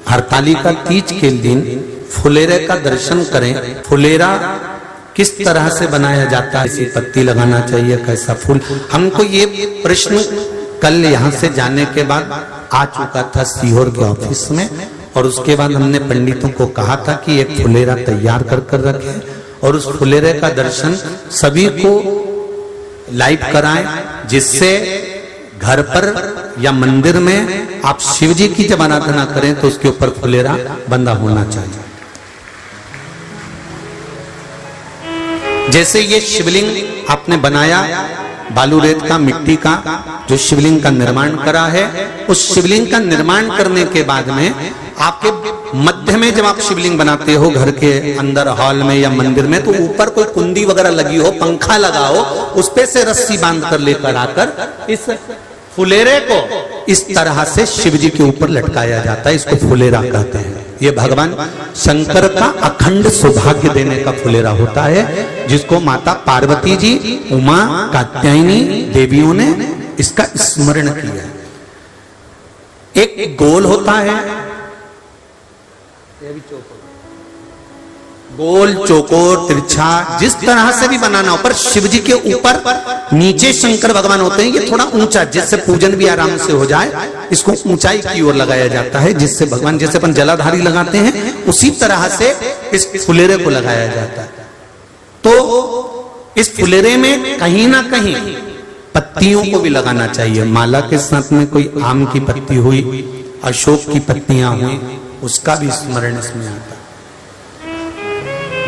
हरतालिका तीज के दिन फुलेरे का दर्शन करें। फुलेरा किस तरह से बनाया जाता है, इसी पत्ती लगाना चाहिए, कैसा फूल, हमको ये प्रश्न कल यहाँ से जाने के बाद आ चुका था सीहोर के ऑफिस में। और उसके बाद हमने पंडितों को कहा था कि एक फुलेरा तैयार कर रखें और उस फुलेरे का दर्शन सभी को लाइव कराएं, जिससे घर पर या मंदिर में आप शिव जी की जब आराधना करें तो उसके ऊपर फुलेरा बंधा होना चाहिए। जैसे ये शिवलिंग आपने बनाया बालू रेत का, मिट्टी का, जो शिवलिंग का निर्माण करा है, उस शिवलिंग का निर्माण करने के बाद में आपके मध्य में जब आप शिवलिंग बनाते हो घर के अंदर हॉल में या मंदिर में, तो ऊपर कोई कुंडी वगैरह लगी हो, पंखा लगा हो, उस पे से रस्सी बांध कर लेकर आकर इस फुलेरे को इस तरह से शिव जी के ऊपर लटकाया जाता है। इसको फुलेरा कहते हैं। ये भगवान शंकर का अखंड सौभाग्य देने का फुलेरा होता है, जिसको माता पार्वती जी, उमा, कात्यायनी देवियों ने इसका स्मरण किया। एक गोल होता है, गोल, चौकोर, तिरछा, जिस तरह से भी बनाना हो, पर शिव जी के ऊपर नीचे शंकर भगवान होते हैं। ये थोड़ा ऊंचा, जिससे पूजन भी आराम से हो जाए, इसको ऊंचाई की ओर लगाया जाता है, जिससे भगवान, जैसे अपन जलाधारी लगाते हैं, उसी तरह से इस फुलेरे को लगाया जाता है। तो इस फुलेरे में कहीं ना कहीं पत्तियों को भी लगाना चाहिए। माला के साथ में कोई आम की पत्ती हुई, अशोक की पत्तियां हुई, उसका भी स्मरण इसमें आता है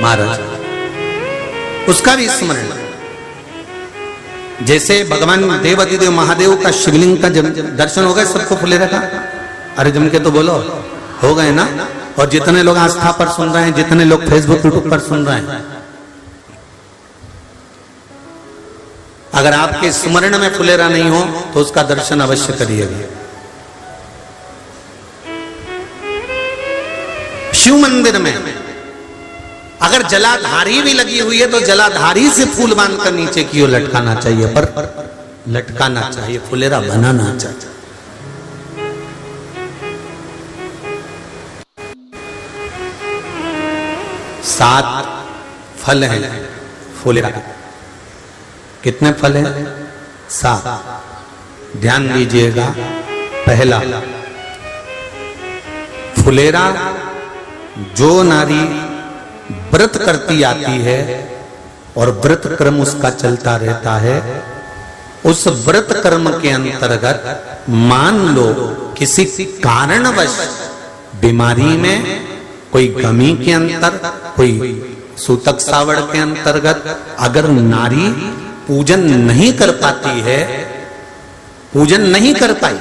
महाराज, उसका भी स्मरण। जैसे भगवान देवाधिदेव महादेव का शिवलिंग का दर्शन हो गए सबको फुलेरे का, अरे जम के तो बोलो, हो गए ना। और जितने लोग आस्था पर सुन रहे हैं, जितने लोग फेसबुक यूट्यूब पर सुन रहे हैं, अगर आपके स्मरण में फुलेरा नहीं हो तो उसका दर्शन अवश्य करिएगा। शिव मंदिर में अगर जलाधारी भी लगी हुई है तो जलाधारी से फूल बांधकर नीचे की ओर लटकाना चाहिए, पर लटकाना चाहिए, फुलेरा बनाना चाहिए। सात फल हैं फुलेरा। कितने फल हैं? 7। ध्यान दीजिएगा। पहला, फुलेरा जो नारी व्रत करती आती है और व्रत कर्म उसका चलता रहता है, उस व्रत कर्म के अंतर्गत मान लो किसी कारणवश बीमारी में, कोई गमी के अंतर, कोई सूतक सावड़ के अंतर्गत अगर नारी पूजन नहीं कर पाती है, पूजन नहीं कर पाई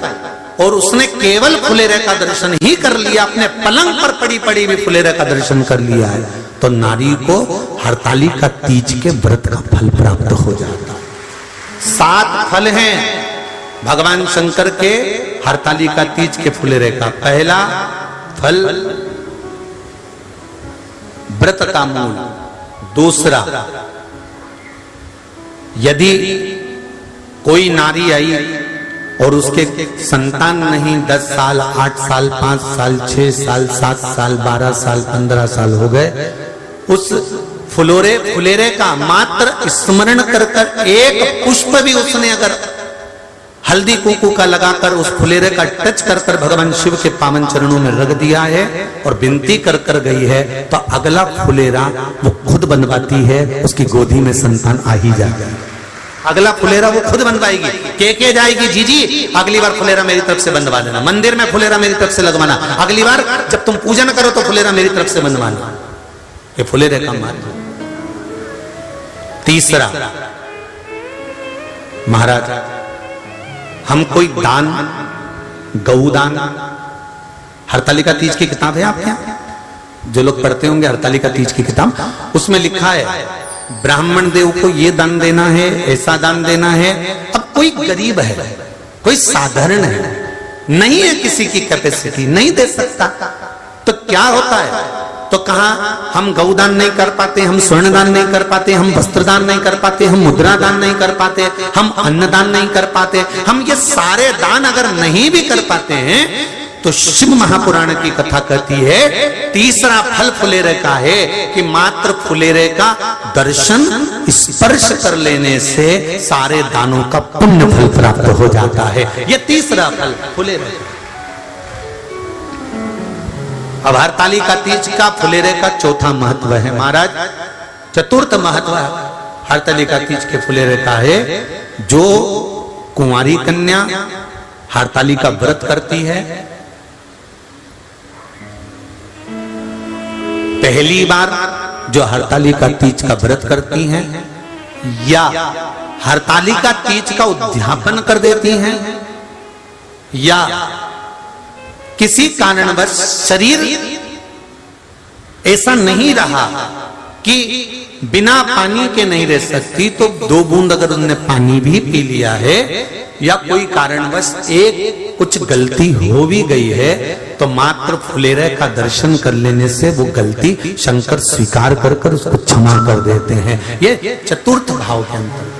और उसने केवल फुलेरे का दर्शन ही कर लिया, अपने पलंग पर पड़ी पड़ी भी फुलेरे का दर्शन कर लिया है, तो नारी को हरतालिका तीज के व्रत का फल प्राप्त हो जाता है। 7 फल हैं भगवान शंकर के हरतालिका तीज के फुलेरे का। पहला फल व्रत का मूल। दूसरा, यदि कोई नारी आई और उसके संतान नहीं, 10 साल, 8 साल, 5 साल, 6 साल, 7 साल, 12 साल, 15 साल हो गए, उस फुलेरे का मात्र स्मरण कर कर एक पुष्प भी उसने अगर हल्दी कुंकू का लगाकर उस फुलेरे का टच कर कर भगवान शिव के पावन चरणों में रख दिया है और विनती कर कर गई है, तो अगला फुलेरा वो खुद बनवाती है, उसकी गोदी में संतान आ ही जाता है। अगला फुलेरा वो खुद बनवाएगी, के जाएगी, जी अगली बार फुलेरा मेरी तरफ से बनवा देना, मंदिर में फुलेरा मेरी तरफ से लगवाना, अगली बार जब तुम पूजन करो तो फुलेरा मेरी तरफ से बनवाना। ये फुलेरे का महत्व। तीसरा, महाराज हम कोई दान, गौदान, हरतालिका तीज की किताब है आपके यहाँ, जो लोग पढ़ते होंगे हरतालिका तीज की किताब, उसमें लिखा है ब्राह्मण देव को ये दान देना है, ऐसा दान देना है। अब कोई गरीब है, कोई साधारण है, नहीं है किसी की कैपेसिटी, नहीं दे सकता, तो क्या होता है? तो कहा हम गौदान नहीं कर पाते, हम स्वर्ण दान नहीं कर पाते, हम वस्त्र दान नहीं कर पाते, हम मुद्रा दान नहीं कर पाते, हम अन्नदान नहीं कर पाते, हम ये सारे दान अगर नहीं भी कर पाते हैं तो शिव महापुराण की कथा कहती है तीसरा फल फुलेरे का है कि मात्र फुलेरे का दर्शन स्पर्श कर लेने से सारे दानों का पुण्य फल प्राप्त हो जाता है। यह तीसरा फल फुलेरे। अब हरतालिका तीज का फुलेरे का चौथा महत्व है महाराज। चतुर्थ महत्व हरतालिका तीज के फुलेरे का है जो कुंवारी कन्या हरतालिका व्रत करती है, पहली बार जो हरतालिका तीज का व्रत करती हैं या हरतालिका तीज का उद्यापन कर देती हैं या किसी कारणवश शरीर ऐसा नहीं रहा कि बिना पानी के नहीं रह सकती, तो 2 बूंद अगर उन्होंने पानी भी पी लिया है या कोई कारणवश एक कुछ गलती हो भी गई है तो मात्र फुलेरे का दर्शन कर लेने से वो गलती शंकर स्वीकार कर कर उसको क्षमा कर देते हैं। ये चतुर्थ भाव के अंतर।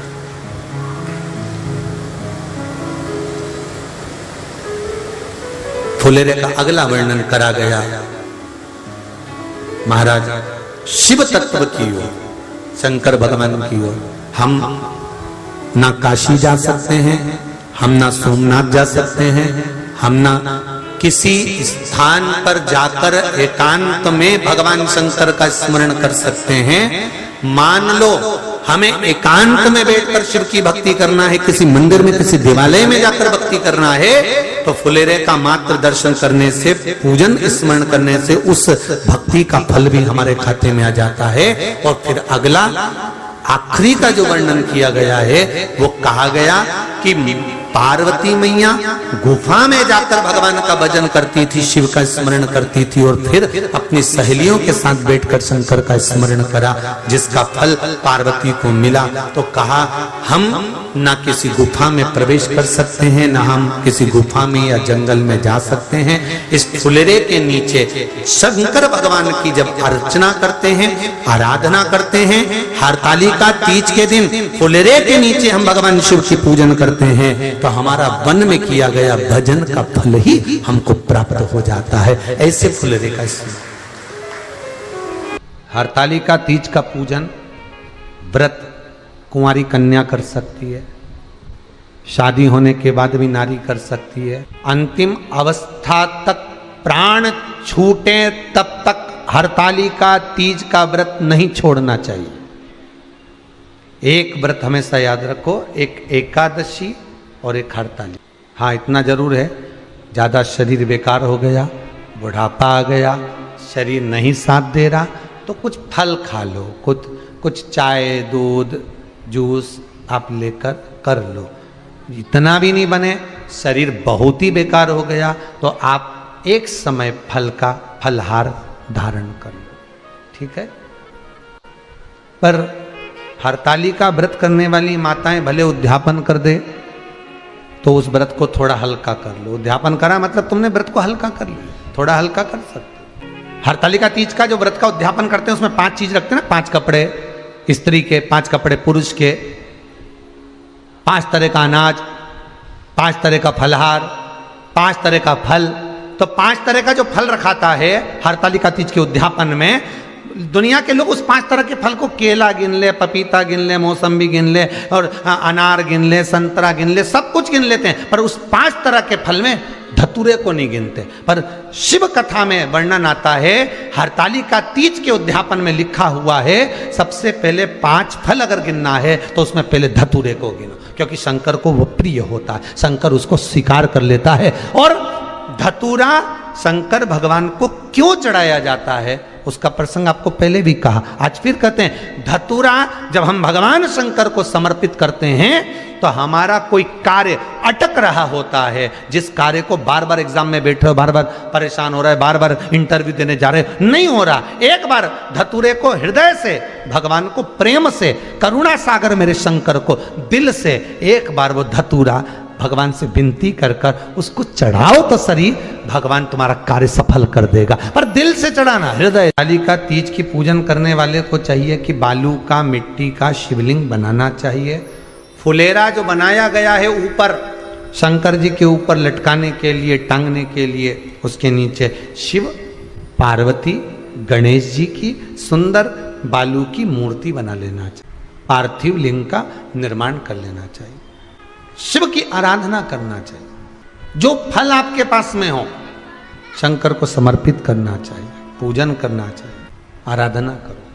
फुलेरे का अगला वर्णन करा गया महाराज शिव तत्व की ओर, शंकर भगवान की ओर। हम ना काशी जा सकते हैं, हम ना सोमनाथ जा सकते हैं, हम ना किसी स्थान पर जाकर एकांत में भगवान शंकर का स्मरण कर सकते हैं। मान लो हमें एकांत में बैठकर शिव की भक्ति करना है, किसी मंदिर में किसी देवालय में जाकर भक्ति करना है, तो फुलेरे का मात्र दर्शन करने से, पूजन स्मरण करने से उस भक्ति का फल भी हमारे खाते में आ जाता है। और फिर अगला आखिरी का जो वर्णन किया गया है वो कहा गया कि पार्वती मैया गुफा में जाकर भगवान का भजन करती थी, शिव का स्मरण करती थी और फिर अपनी सहेलियों के साथ बैठकर शंकर का स्मरण करा, जिसका फल पार्वती को मिला। तो कहा हम ना किसी गुफा में प्रवेश कर सकते हैं, ना हम किसी गुफा में या जंगल में जा सकते हैं। इस फुलेरे के नीचे शंकर भगवान की जब अर्चना करते हैं, आराधना करते हैं, हरतालिका तीज के दिन फुलेरे के नीचे हम भगवान शिव की पूजन करते हैं, तो हमारा वन में किया गया भजन का फल ही हमको प्राप्त हो जाता है। ऐसे फुलेरे का हरतालिका तीज का पूजन व्रत कुंवारी कन्या कर सकती है, शादी होने के बाद भी नारी कर सकती है। अंतिम अवस्था तक प्राण छूटे तब तक हरतालिका तीज का व्रत नहीं छोड़ना चाहिए। एक व्रत हमेशा याद रखो, एक एकादशी और एक हरतालिका। हाँ इतना जरूर है, ज़्यादा शरीर बेकार हो गया, बुढ़ापा आ गया, शरीर नहीं साथ दे रहा, तो कुछ फल खा लो, कुछ चाय दूध जूस आप लेकर कर लो। इतना भी नहीं बने, शरीर बहुत ही बेकार हो गया, तो आप एक समय फल का फलहार धारण कर लो, ठीक है। पर हरतालिका व्रत करने वाली माताएं भले उद्यापन कर दे तो उस व्रत को थोड़ा हल्का कर लो। उद्यापन करा मतलब तुमने व्रत को हल्का कर लिया, थोड़ा हल्का कर सकते। हरतालिका तीज का जो व्रत का उद्यापन करते हैं उसमें 5 चीज रखते हैं ना, 5 कपड़े स्त्री के, 5 कपड़े पुरुष के, 5 तरह का अनाज, 5 तरह का फलहार, 5 तरह का फल। तो 5 तरह का जो फल रखाता है हरतालिका तीज के उद्यापन में, दुनिया के लोग उस 5 तरह के फल को केला गिन ले, पपीता गिन ले, मौसम्बी गिन ले और अनार गिन ले, संतरा गिन ले, सब कुछ गिन लेते हैं, पर उस 5 तरह के फल में धतूरे को नहीं गिनते। पर शिव कथा में वर्णन आता है, हरतालिका तीज के उद्यापन में लिखा हुआ है सबसे पहले 5 फल अगर गिनना है तो उसमें पहले धतूरे को गिनो, क्योंकि शंकर को वो प्रिय होता है, शंकर उसको स्वीकार कर लेता है। और धतूरा शंकर भगवान को क्यों चढ़ाया जाता है उसका प्रसंग आपको पहले भी कहा, आज फिर कहते हैं। धतूरा जब हम भगवान शंकर को समर्पित करते हैं तो हमारा कोई कार्य अटक रहा होता है, जिस कार्य को बार बार एग्जाम में बैठ रहे हो, बार बार परेशान हो रहा है, बार बार इंटरव्यू देने जा रहे हो, नहीं हो रहा, एक बार धतूरे को हृदय से भगवान को प्रेम से, करुणा सागर मेरे शंकर को दिल से एक बार वो धतूरा भगवान से विनती कर कर उसको चढ़ाओ तो सही, भगवान तुम्हारा कार्य सफल कर देगा। पर दिल से चढ़ाना, हृदय। हरतालिका तीज की पूजन करने वाले को चाहिए कि बालू का, मिट्टी का शिवलिंग बनाना चाहिए। फुलेरा जो बनाया गया है ऊपर शंकर जी के ऊपर लटकाने के लिए, टांगने के लिए, उसके नीचे शिव, पार्वती, गणेश जी की सुंदर बालू की मूर्ति बना लेना चाहिए। पार्थिव लिंग का निर्माण कर लेना चाहिए। शिव की आराधना करना चाहिए। जो फल आपके पास में हो शंकर को समर्पित करना चाहिए, पूजन करना चाहिए, आराधना करो।